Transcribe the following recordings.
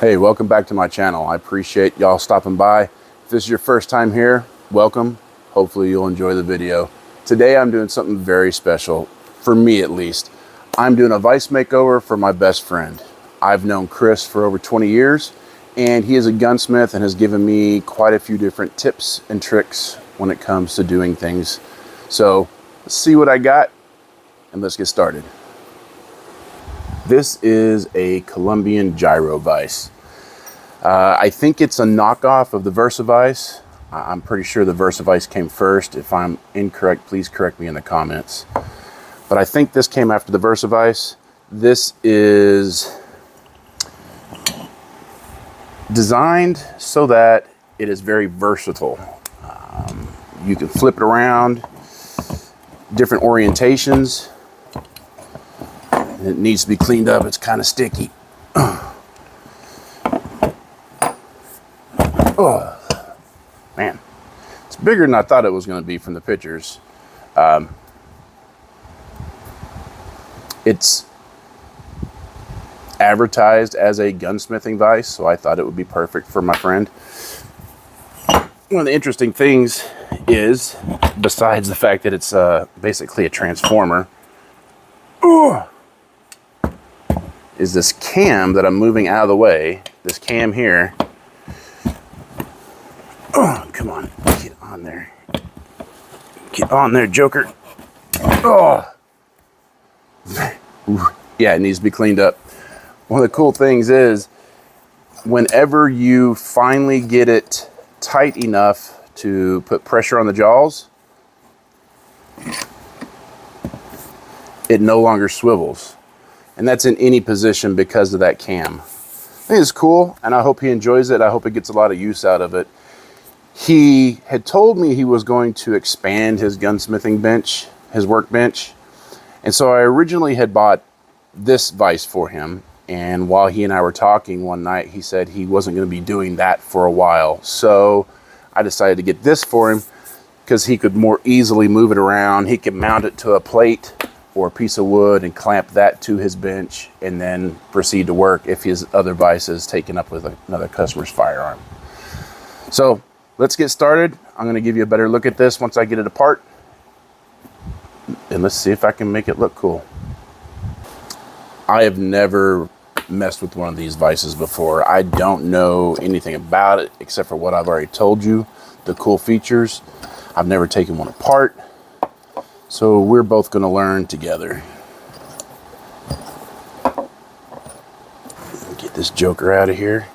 Hey, welcome back to my channel. I appreciate y'all stopping by. If this is your first time here, welcome. Hopefully you'll enjoy the video. Today I'm doing something very special, for me at least. I'm doing a vise makeover for my best friend. I've known Chris for over 20 years, and he is a gunsmith and has given me quite a few different tips and tricks when it comes to doing things. So let's see what I got, and let's get started. This is a Columbian gyro vise. I think it's a knockoff of the Vise Vise. I'm pretty sure the Vise Vise came first. If I'm incorrect, please correct me in the comments. But I think this came after the Vise Vise. This is designed so that it is very versatile. You can flip it around, different orientations. It needs to be cleaned up. It's kind of sticky. Oh, man. It's bigger than I thought it was going to be from the pictures. It's advertised as a gunsmithing vise, so I thought it would be perfect for my friend. One of the interesting things is, besides the fact that it's basically a transformer, is this cam that I'm moving out of the way. This cam here. Oh, come on, get on there. Get on there, Joker. Oh. Yeah, it needs to be cleaned up. One of the cool things is, whenever you finally get it tight enough to put pressure on the jaws, it no longer swivels. And that's in any position because of that cam. I think it's cool, and I hope he enjoys it. I hope he gets a lot of use out of it. He had told me he was going to expand his gunsmithing bench, his workbench. And so I originally had bought this vise for him. And while he and I were talking one night, he said he wasn't going to be doing that for a while. So I decided to get this for him because he could more easily move it around. He could mount it to a plate or a piece of wood and clamp that to his bench and then proceed to work if his other vise is taken up with another customer's firearm. So let's get started. I'm going to give you a better look at this once I get it apart. And let's see if I can make it look cool. I have never messed with one of these vices before. I don't know anything about it except for what I've already told you, the cool features. I've never taken one apart. So we're both going to learn together. Get this Joker out of here.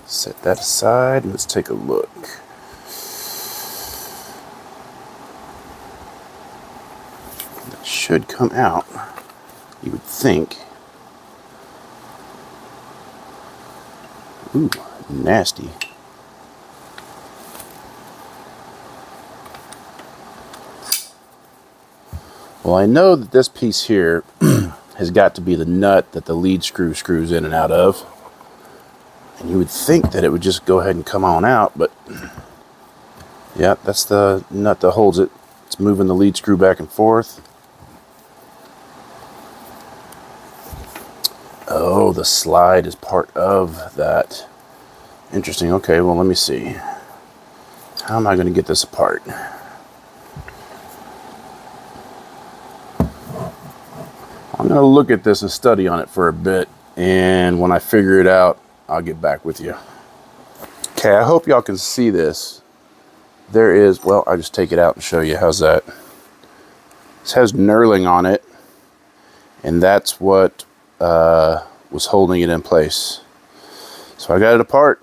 Set that aside and let's take a look. That should come out, you would think. Ooh, nasty. Well, I know that this piece here has got to be the nut that the lead screw screws in and out of. And you would think that it would just go ahead and come on out, but yeah, that's the nut that holds it. It's moving the lead screw back and forth. Oh, the slide is part of that. Interesting. Okay, well, let me see. How am I going to get this apart? I'm going to look at this and study on it for a bit, and when I figure it out, I'll get back with you. Okay, I hope y'all can see this. There is, well, I'll just take it out and show you. How's that? This has knurling on it, and that's what was holding it in place. So I got it apart.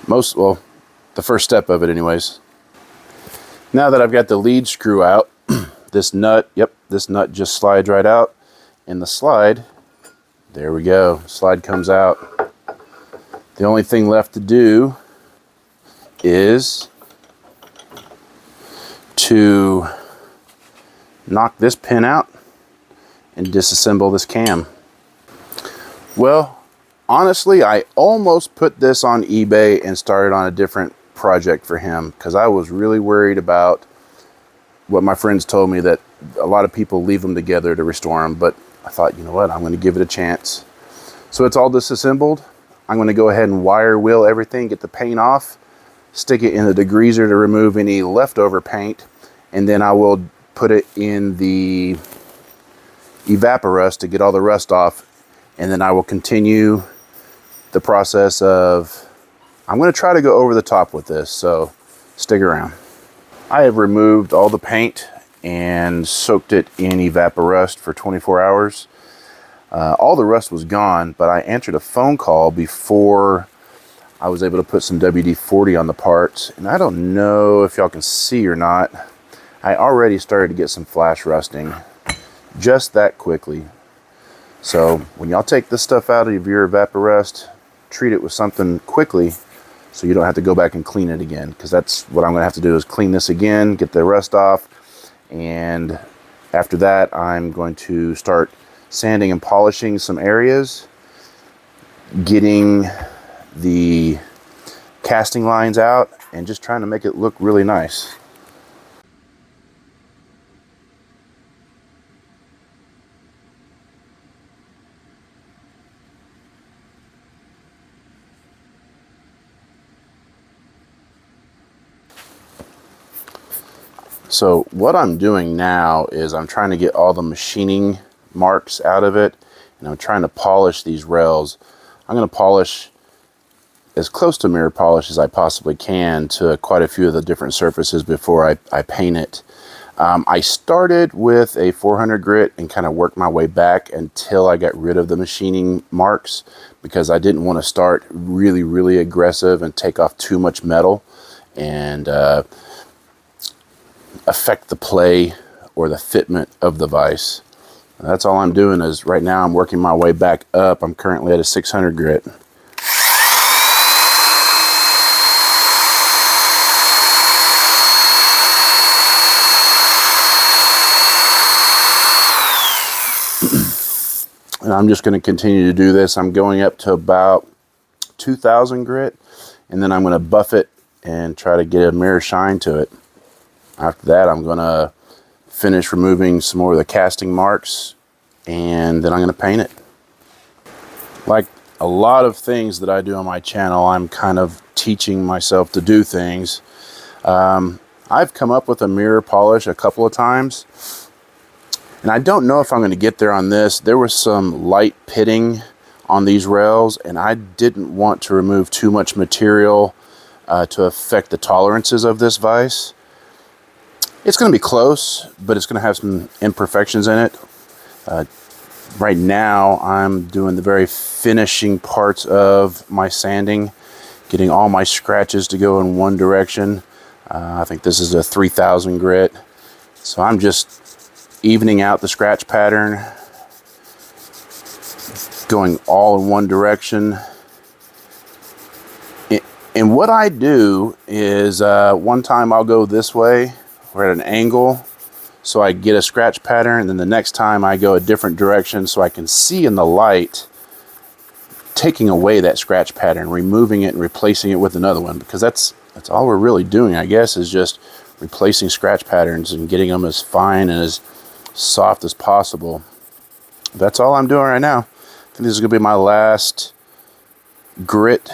Well, the first step of it anyways. Now that I've got the lead screw out, this nut just slides right out, and the slide, there we go, slide comes out. The only thing left to do is to knock this pin out and disassemble this cam. Well, honestly, I almost put this on eBay and started on a different project for him, because I was really worried about what my friends told me, that a lot of people leave them together to restore them. But I thought, you know what, I'm going to give it a chance. So it's all disassembled. I'm going to go ahead and wire wheel everything, get the paint off, stick it in the degreaser to remove any leftover paint, and then I will put it in the Evaporust to get all the rust off. And then I will continue the process of, I'm going to try to go over the top with this, so stick around. I have removed all the paint and soaked it in Evaporust for 24 hours. All the rust was gone, but I answered a phone call before I was able to put some WD-40 on the parts. And I don't know if y'all can see or not, I already started to get some flash rusting just that quickly. So when y'all take this stuff out of your Evaporust, treat it with something quickly so you don't have to go back and clean it again, because that's what I'm going to have to do, is clean this again, get the rust off, and after that I'm going to start sanding and polishing some areas, getting the casting lines out, and just trying to make it look really nice. So what I'm doing now is I'm trying to get all the machining marks out of it, and I'm trying to polish these rails. I'm going to polish as close to mirror polish as I possibly can to quite a few of the different surfaces before I paint it. I started with a 400 grit and kind of worked my way back until I got rid of the machining marks, because I didn't want to start really aggressive and take off too much metal and affect the play or the fitment of the vise. And that's all I'm doing. Is right now I'm working my way back up. I'm currently at a 600 grit. And I'm just going to continue to do this. I'm going up to about 2000 grit, and then I'm going to buff it and try to get a mirror shine to it. After that, I'm going to finish removing some more of the casting marks, and then I'm going to paint it. Like a lot of things that I do on my channel, I'm kind of teaching myself to do things. I've come up with a mirror polish a couple of times, and I don't know if I'm going to get there on this. There was some light pitting on these rails, and I didn't want to remove too much material to affect the tolerances of this vise. It's going to be close, but it's going to have some imperfections in it. Right now, I'm doing the very finishing parts of my sanding, getting all my scratches to go in one direction. I think this is a 3000 grit. So I'm just evening out the scratch pattern, going all in one direction. And what I do is one time I'll go this way, or at an angle, so I get a scratch pattern, and then the next time I go a different direction so I can see in the light, taking away that scratch pattern, removing it and replacing it with another one, because that's all we're really doing, I guess, is just replacing scratch patterns and getting them as fine and as soft as possible. That's all I'm doing right now. I think this is going to be my last grit,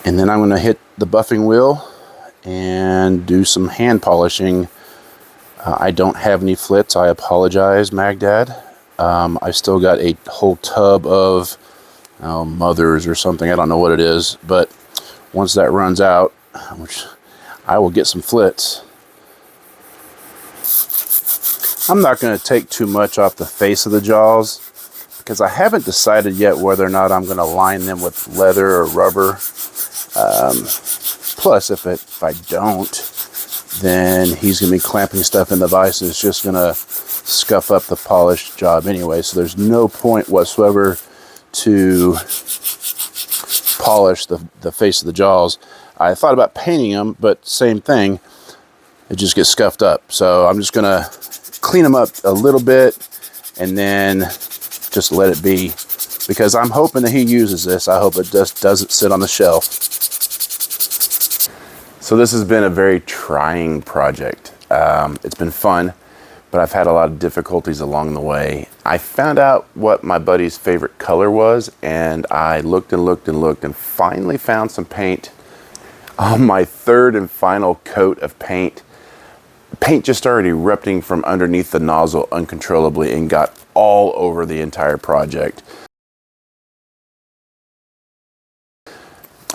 and then I'm going to hit the buffing wheel and do some hand polishing. I don't have any flits. I apologize, Magdad. I've still got a whole tub of mothers or something. I don't know what it is, but once that runs out, which I will get some flits. I'm not going to take too much off the face of the jaws, because I haven't decided yet whether or not I'm going to line them with leather or rubber. Plus, if I don't, then he's going to be clamping stuff in the vise, and it's just going to scuff up the polish job anyway. So there's no point whatsoever to polish the face of the jaws. I thought about painting them, but same thing. It just gets scuffed up. So I'm just going to clean them up a little bit and then just let it be, because I'm hoping that he uses this. I hope it just doesn't sit on the shelf. So this has been a very trying project. It's been fun, but I've had a lot of difficulties along the way. I found out what my buddy's favorite color was, and I looked and looked and looked and finally found some paint. On my third and final coat of paint, paint just started erupting from underneath the nozzle uncontrollably and got all over the entire project.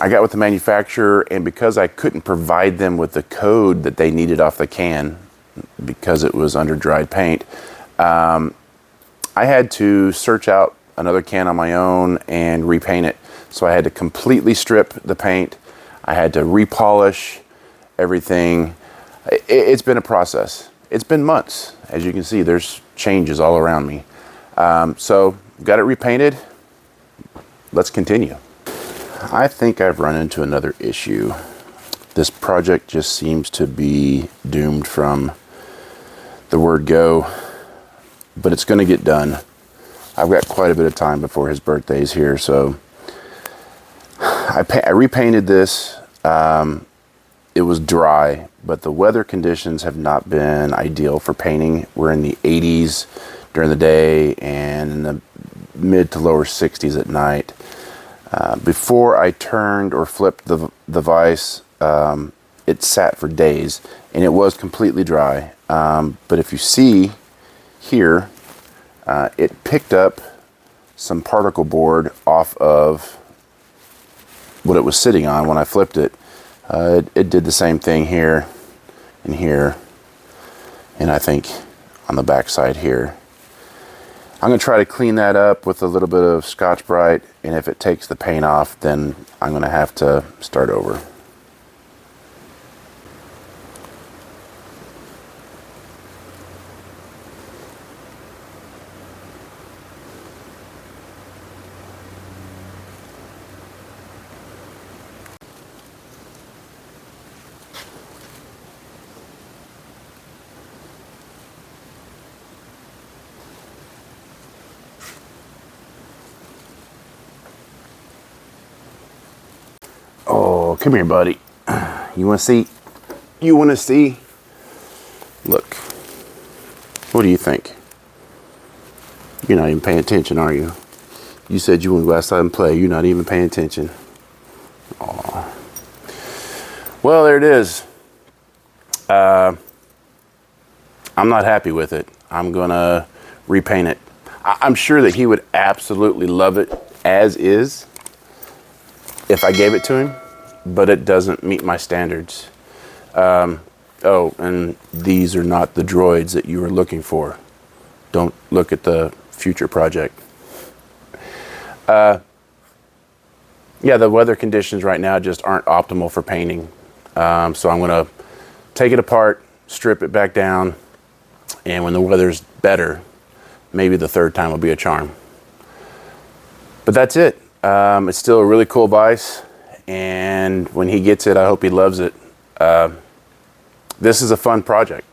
I got with the manufacturer, and because I couldn't provide them with the code that they needed off the can because it was under dried paint, I had to search out another can on my own and repaint it. So I had to completely strip the paint. I had to repolish everything. It's been a process. It's been months. As you can see, there's changes all around me. So got it repainted. Let's continue. I think I've run into another issue. This project just seems to be doomed from the word go, but it's going to get done. I've got quite a bit of time before his birthday is here, so I repainted this. It was dry, but the weather conditions have not been ideal for painting. We're in the 80s during the day and in the mid to lower 60s at night. Before I turned or flipped the vise, it sat for days and it was completely dry. But if you see here, it picked up some particle board off of what it was sitting on when I flipped it. It did the same thing here and here, and I think on the back side here. I'm going to try to clean that up with a little bit of Scotch-Brite, and if it takes the paint off, then I'm going to have to start over. Oh, come here, buddy. You want to see? You want to see? Look. What do you think? You're not even paying attention, are you? You said you want to go outside and play. You're not even paying attention. Aw. Well, there it is. I'm not happy with it. I'm going to repaint it. I'm sure that he would absolutely love it as is if I gave it to him, but it doesn't meet my standards. Oh, and these are not the droids that you were looking for. Don't look at the future project. Yeah, the weather conditions right now just aren't optimal for painting. So I'm gonna take it apart, strip it back down, and when the weather's better, maybe the third time will be a charm. But that's it. It's still a really cool vise, and when he gets it, I hope he loves it. This is a fun project.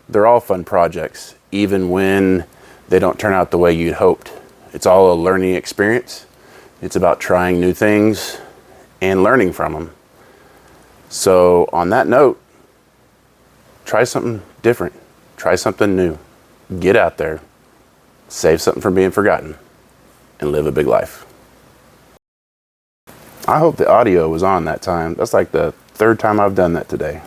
They're all fun projects, even when they don't turn out the way you'd hoped. It's all a learning experience. It's about trying new things and learning from them. So on that note, try something different. Try something new. Get out there. Save something from being forgotten. And live a big life. I hope the audio was on that time. That's like the third time I've done that today.